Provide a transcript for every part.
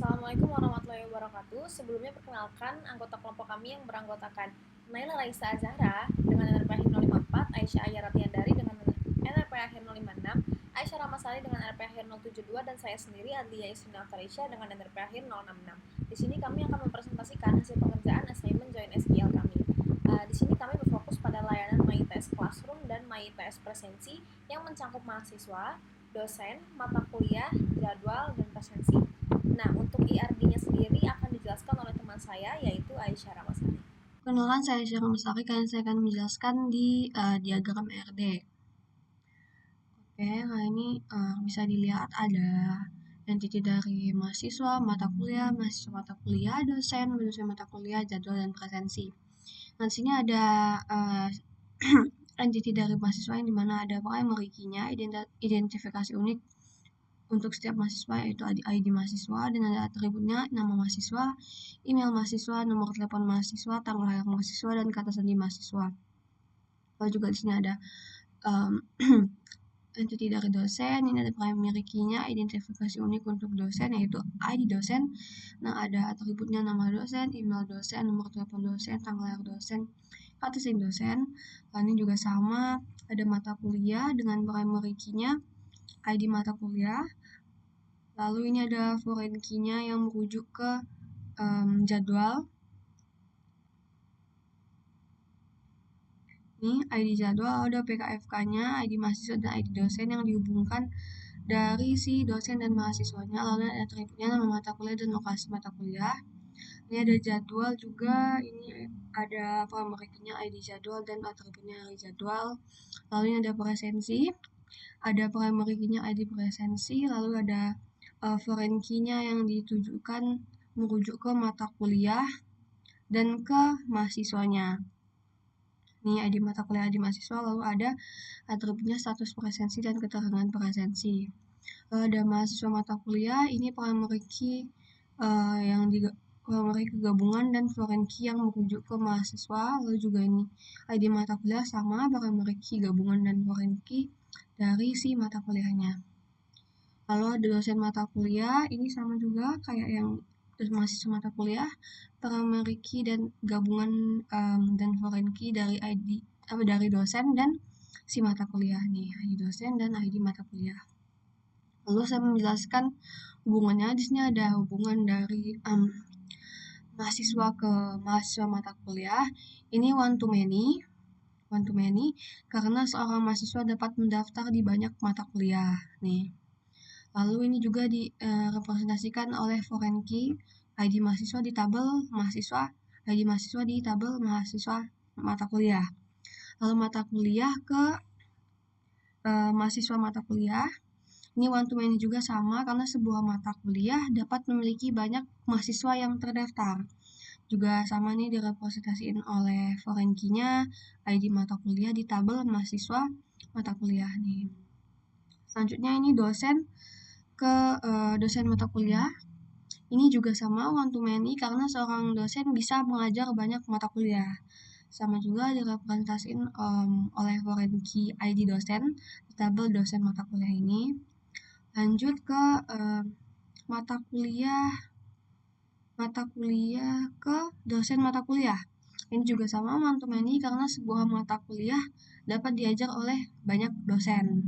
Assalamualaikum warahmatullahi wabarakatuh. Sebelumnya perkenalkan anggota kelompok kami yang beranggotakan Naila Raisa Azahra dengan NRP akhir 054, Aisyah Aya Ratiandari dengan NRP akhir 056, Aisyah Ramasari dengan NRP akhir 072, dan saya sendiri Adlia Isrina Aftarisha dengan NRP akhir 066. Di sini kami akan mempresentasikan hasil pengerjaan assignment Join SQL kami. Di sini kami berfokus pada layanan MyITS Classroom dan MyITS Presensi yang mencakup mahasiswa, dosen, mata kuliah, jadwal, dan presensi. Nah, untuk IRD-nya sendiri akan dijelaskan oleh teman saya, yaitu Aisyah Ramasari. Perkenalkan, saya Aisyah Ramasari, kalian saya akan menjelaskan di diagram IRD. Oke, kali ini bisa dilihat ada entiti dari mahasiswa, mata kuliah, dosen mata kuliah, jadwal, dan presensi. Nah, di sini ada entiti dari mahasiswa yang dimana ada primary key-nya, identifikasi unik untuk setiap mahasiswa, yaitu ID mahasiswa dan ada atributnya nama mahasiswa, email mahasiswa, nomor telepon mahasiswa, tanggal lahir mahasiswa, dan kata sandi mahasiswa. Lalu juga di sini ada entity dari dosen. Ini ada primary key-nya, identifikasi unik untuk dosen, yaitu ID dosen. Nah, ada atributnya nama dosen, email dosen, nomor telepon dosen, tanggal lahir dosen, kata sandi dosen. Lalu ini juga sama, ada mata kuliah dengan primary key-nya, ID mata kuliah. Lalu ini ada foreign key-nya yang merujuk ke jadwal. Ini ID jadwal, ada PKFK-nya, ID mahasiswa, dan ID dosen yang dihubungkan dari si dosen dan mahasiswanya. Lalu ada atributnya nama mata kuliah dan lokasi mata kuliah. Ini ada jadwal juga, ini ada primary key-nya ID jadwal dan atributnya hari jadwal. Lalu ini ada presensi, ada primary key-nya ID presensi, lalu ada foreign key-nya yang ditujukan merujuk ke mata kuliah dan ke mahasiswanya. Ini ID mata kuliah ID mahasiswa, lalu ada atributnya status presensi dan keterangan presensi. Lalu ada mahasiswa mata kuliah, ini primary key yang primary kegabungan dan foreign key yang merujuk ke mahasiswa. Lalu juga ini ID mata kuliah sama, primary key gabungan dan foreign key dari si mata kuliahnya. Lalu ada dosen mata kuliah, ini sama juga kayak yang mahasiswa mata kuliah, primary key dan gabungan dan foreign key dari ID dari dosen dan si mata kuliah nih, ID dosen dan ID mata kuliah. Lalu saya menjelaskan hubungannya. Di sini ada hubungan dari mahasiswa ke mahasiswa mata kuliah. Ini one to many karena seorang mahasiswa dapat mendaftar di banyak mata kuliah nih. Lalu ini juga direpresentasikan oleh foreign key, ID mahasiswa di tabel mahasiswa, ID mahasiswa di tabel mahasiswa mata kuliah. Lalu mata kuliah ke mahasiswa mata kuliah. Ini one to many juga sama karena sebuah mata kuliah dapat memiliki banyak mahasiswa yang terdaftar. Juga sama nih direpresentasikan oleh foreign key-nya, ID mata kuliah di tabel mahasiswa mata kuliah nih. Selanjutnya ini dosen ke dosen mata kuliah. Ini juga sama one to many karena seorang dosen bisa mengajar banyak mata kuliah. Sama juga direpresentasikan oleh foreign key ID dosen di tabel dosen mata kuliah ini. Lanjut ke mata kuliah ke dosen mata kuliah. Ini juga sama one to many karena sebuah mata kuliah dapat diajar oleh banyak dosen.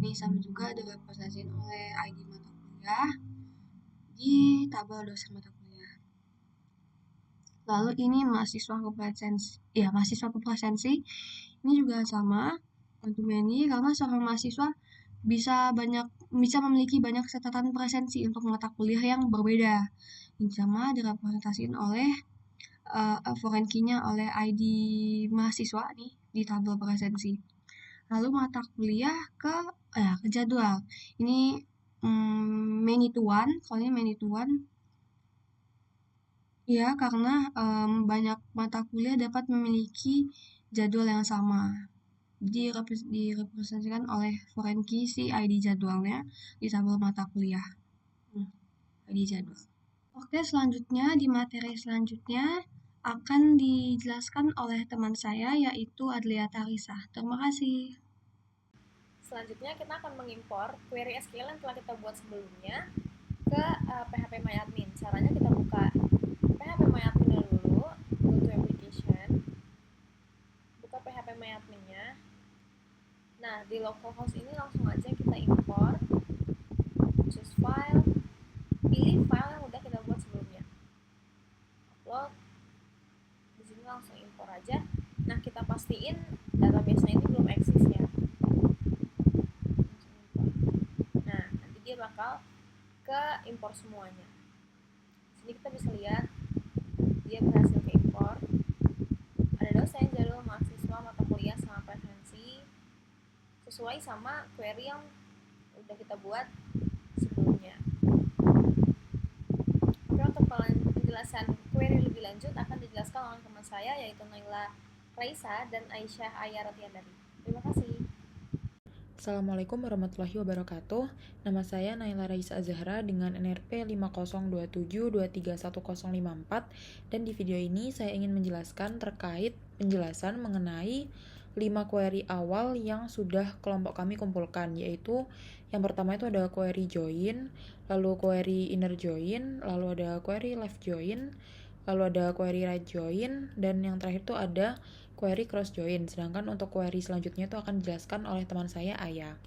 Ini sama juga direpresentasikan oleh ID mata kuliah di tabel dosen mata kuliah. Lalu ini mahasiswa ke presensi. Ini juga sama one to many karena seorang mahasiswa bisa memiliki banyak catatan presensi untuk mata kuliah yang berbeda. Ini sama direpresentasikan oleh foreign key-nya oleh ID mahasiswa nih di tabel presensi. Lalu mata kuliah ke jadwal. Ini many to one, soalnya many to one. Ya, karena banyak mata kuliah dapat memiliki jadwal yang sama. Jadi direpresentasikan oleh foreign key si ID jadwalnya di tabel mata kuliah. ID jadwal. Oke, selanjutnya di materi selanjutnya akan dijelaskan oleh teman saya yaitu Adlia Tarisa. Terima kasih. Selanjutnya kita akan mengimpor query SQL yang telah kita buat sebelumnya ke PHP MyAdmin. impor semuanya. Sini kita bisa lihat dia berhasil ke impor. Ada dosen, jadwal, mahasiswa, mata kuliah, sama presensi sesuai sama query yang udah kita buat sebelumnya. Oke, untuk penjelasan query lebih lanjut akan dijelaskan oleh teman saya, yaitu Naila Raisa dan Aisyah Ayaratiandari. Terima kasih. Assalamualaikum warahmatullahi wabarakatuh. Nama saya Naila Raisa Zahra dengan NRP 5027231054, dan di video ini saya ingin menjelaskan terkait penjelasan mengenai 5 query awal yang sudah kelompok kami kumpulkan, yaitu yang pertama itu ada query join, lalu query inner join, lalu ada query left join, lalu ada query right join, dan yang terakhir itu ada query cross join. Sedangkan untuk query selanjutnya itu akan dijelaskan oleh teman saya, Aya.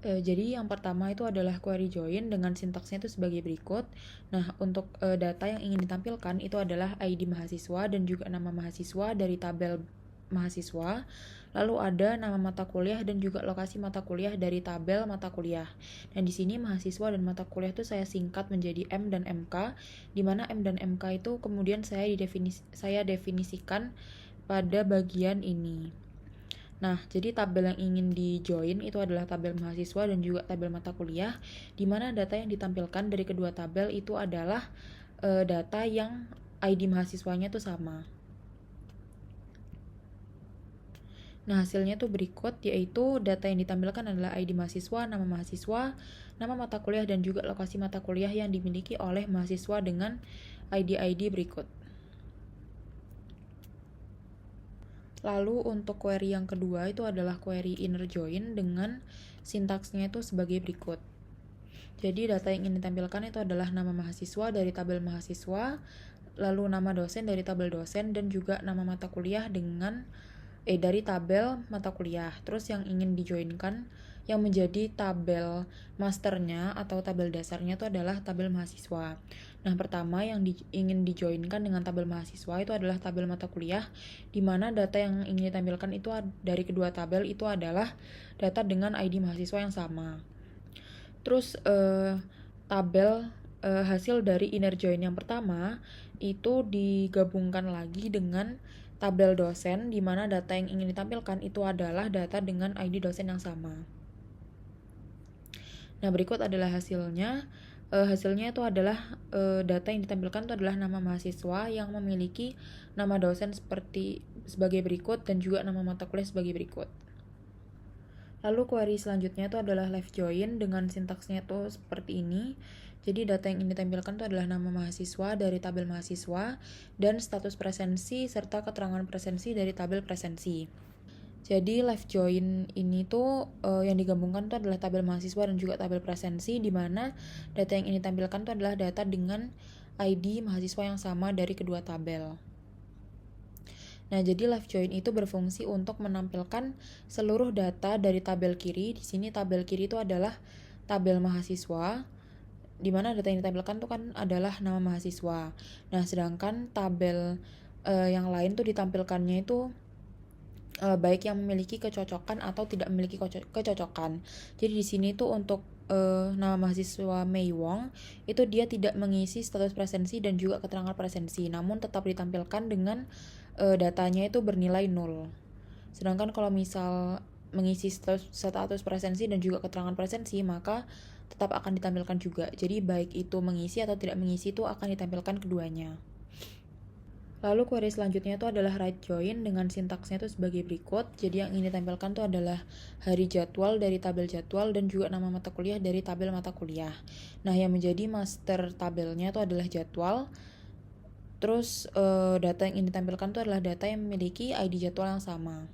Jadi yang pertama itu adalah query join dengan sintaksnya itu sebagai berikut. Nah, untuk data yang ingin ditampilkan itu adalah ID mahasiswa dan juga nama mahasiswa dari tabel mahasiswa. Lalu ada nama mata kuliah dan juga lokasi mata kuliah dari tabel mata kuliah. Dan di sini mahasiswa dan mata kuliah itu saya singkat menjadi M dan MK, di mana M dan MK itu kemudian saya definisikan pada bagian ini. Nah, jadi tabel yang ingin di-join itu adalah tabel mahasiswa dan juga tabel mata kuliah, di mana data yang ditampilkan dari kedua tabel itu adalah data yang ID mahasiswanya itu sama. Nah, hasilnya tuh berikut, yaitu data yang ditampilkan adalah ID mahasiswa, nama mata kuliah, dan juga lokasi mata kuliah yang dimiliki oleh mahasiswa dengan ID-ID berikut. Lalu untuk query yang kedua itu adalah query inner join dengan sintaksnya itu sebagai berikut. Jadi data yang ingin ditampilkan itu adalah nama mahasiswa dari tabel mahasiswa, lalu nama dosen dari tabel dosen, dan juga nama mata kuliah dari tabel mata kuliah. Terus yang ingin dijoinkan yang menjadi tabel masternya atau tabel dasarnya itu adalah tabel mahasiswa. Nah, pertama yang ingin dijoinkan dengan tabel mahasiswa itu adalah tabel mata kuliah, di mana data yang ingin ditampilkan itu dari kedua tabel itu adalah data dengan ID mahasiswa yang sama. Terus tabel hasil dari inner join yang pertama itu digabungkan lagi dengan tabel dosen, di mana data yang ingin ditampilkan itu adalah data dengan ID dosen yang sama. Nah, berikut adalah hasilnya. Hasilnya itu adalah data yang ditampilkan itu adalah nama mahasiswa yang memiliki nama dosen sebagai berikut dan juga nama mata kuliah sebagai berikut. Lalu query selanjutnya itu adalah left join dengan sintaksnya itu seperti ini. Jadi data yang ingin ditampilkan itu adalah nama mahasiswa dari tabel mahasiswa dan status presensi serta keterangan presensi dari tabel presensi. Jadi left join ini tuh yang digabungkan itu adalah tabel mahasiswa dan juga tabel presensi, di mana data yang ingin ditampilkan itu adalah data dengan ID mahasiswa yang sama dari kedua tabel. Nah, jadi left join itu berfungsi untuk menampilkan seluruh data dari tabel kiri. Di sini tabel kiri itu adalah tabel mahasiswa, di mana data yang ditampilkan itu kan adalah nama mahasiswa. Nah, sedangkan tabel yang lain tuh ditampilkannya itu baik yang memiliki kecocokan atau tidak memiliki kecocokan. Jadi di sini tuh untuk nama mahasiswa Mei Wong itu dia tidak mengisi status presensi dan juga keterangan presensi, namun tetap ditampilkan dengan datanya itu bernilai 0. Sedangkan kalau misal mengisi status presensi dan juga keterangan presensi, maka tetap akan ditampilkan juga. Jadi baik itu mengisi atau tidak mengisi itu akan ditampilkan keduanya. Lalu query selanjutnya itu adalah right join dengan sintaksnya itu sebagai berikut. Jadi yang ingin ditampilkan itu adalah hari jadwal dari tabel jadwal dan juga nama mata kuliah dari tabel mata kuliah. Nah, yang menjadi master tabelnya itu adalah jadwal. Terus data yang ingin ditampilkan itu adalah data yang memiliki ID jadwal yang sama.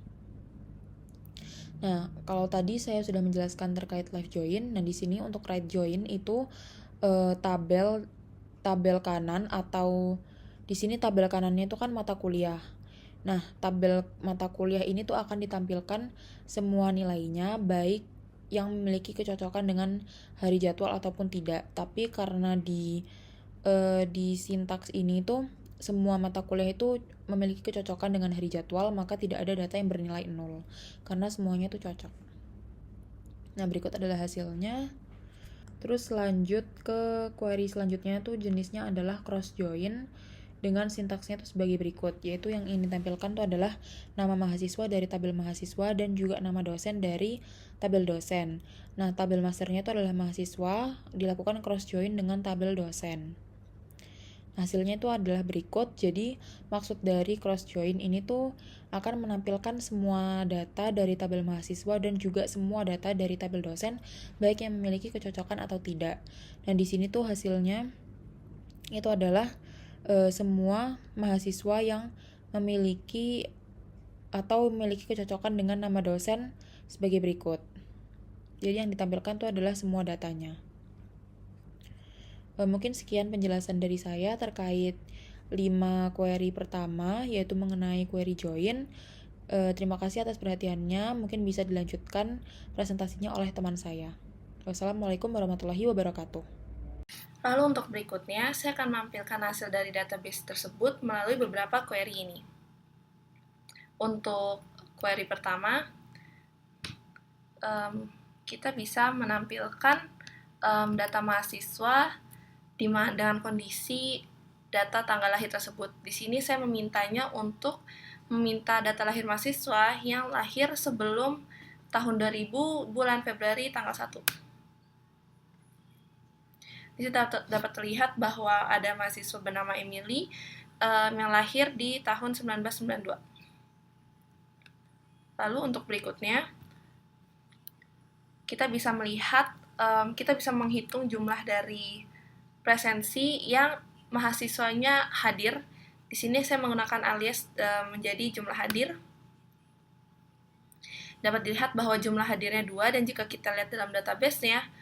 Nah, kalau tadi saya sudah menjelaskan terkait left join. Nah, di sini untuk right join itu tabel kanan, atau di sini tabel kanannya itu kan mata kuliah. Nah, tabel mata kuliah ini tuh akan ditampilkan semua nilainya, baik yang memiliki kecocokan dengan hari jadwal ataupun tidak. Tapi karena di sintaks ini tuh semua mata kuliah itu memiliki kecocokan dengan hari jadwal, maka tidak ada data yang bernilai 0 karena semuanya tuh cocok. Nah, berikut adalah hasilnya. Terus lanjut ke query selanjutnya tuh jenisnya adalah cross join dengan sintaksnya tuh sebagai berikut, yaitu yang ini ditampilkan tuh adalah nama mahasiswa dari tabel mahasiswa dan juga nama dosen dari tabel dosen. Nah, tabel masternya itu adalah mahasiswa, dilakukan cross join dengan tabel dosen. Hasilnya itu adalah berikut. Jadi maksud dari cross join ini tuh akan menampilkan semua data dari tabel mahasiswa dan juga semua data dari tabel dosen, baik yang memiliki kecocokan atau tidak. Dan di sini tuh hasilnya itu adalah semua mahasiswa yang memiliki atau memiliki kecocokan dengan nama dosen sebagai berikut. Jadi yang ditampilkan tuh adalah semua datanya. Mungkin sekian penjelasan dari saya terkait 5 query pertama, yaitu mengenai query join. Terima kasih atas perhatiannya. Mungkin bisa dilanjutkan presentasinya oleh teman saya. Wassalamualaikum warahmatullahi wabarakatuh. Lalu untuk berikutnya, saya akan menampilkan hasil dari database tersebut melalui beberapa query ini. Untuk query pertama, kita bisa menampilkan data mahasiswa dengan kondisi data tanggal lahir tersebut. Di sini saya memintanya untuk meminta data lahir mahasiswa yang lahir sebelum tahun 2000 bulan Februari tanggal 1. Di sini dapat terlihat bahwa ada mahasiswa bernama Emily yang lahir di tahun 1992. Lalu untuk berikutnya, kita bisa melihat, kita bisa menghitung jumlah dari presensi yang mahasiswanya hadir. Di sini saya menggunakan alias menjadi jumlah hadir. Dapat dilihat bahwa jumlah hadirnya 2, dan jika kita lihat dalam database-nya,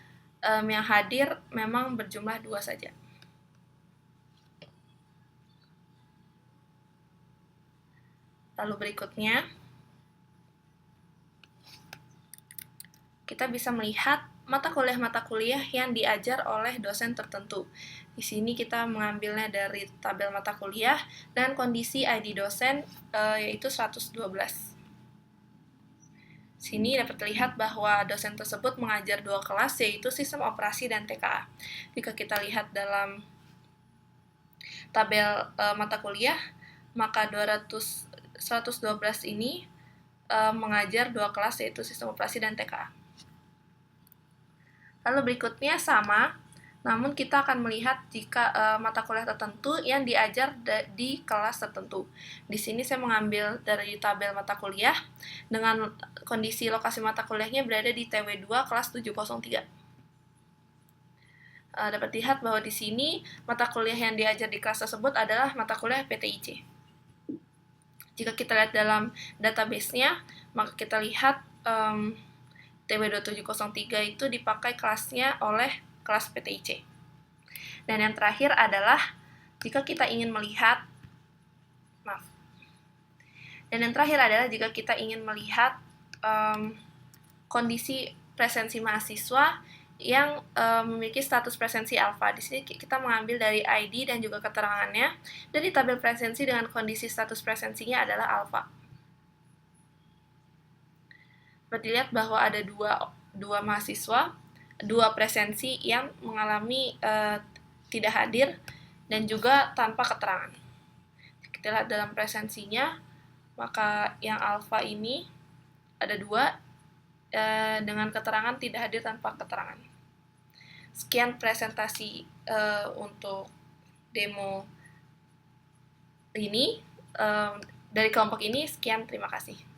yang hadir memang berjumlah 2 saja. Lalu berikutnya, kita bisa melihat mata kuliah yang diajar oleh dosen tertentu. Di sini kita mengambilnya dari tabel mata kuliah dan kondisi ID dosen yaitu 112. Sini dapat terlihat bahwa dosen tersebut mengajar 2 kelas, yaitu sistem operasi dan TKA. Jika kita lihat dalam tabel mata kuliah, maka 112 ini mengajar 2 kelas, yaitu sistem operasi dan TKA. Lalu berikutnya sama, namun kita akan melihat jika mata kuliah tertentu yang diajar di kelas tertentu. Di sini saya mengambil dari tabel mata kuliah dengan kondisi lokasi mata kuliahnya berada di TW2 kelas 703. Dapat dilihat bahwa di sini mata kuliah yang diajar di kelas tersebut adalah mata kuliah PTIC. Jika kita lihat dalam database-nya, maka kita lihat TW2703 itu dipakai kelasnya oleh kelas PTIC. Dan yang terakhir adalah jika kita ingin melihat kondisi presensi mahasiswa yang memiliki status presensi alfa. Di sini kita mengambil dari ID dan juga keterangannya dari tabel presensi dengan kondisi status presensinya adalah alfa. Dapat dilihat bahwa ada dua mahasiswa, 2 presensi yang mengalami tidak hadir dan juga tanpa keterangan. Kita lihat dalam presensinya, maka yang alfa ini ada 2 dengan keterangan tidak hadir tanpa keterangan. Sekian presentasi untuk demo ini dari kelompok ini. Sekian, terima kasih.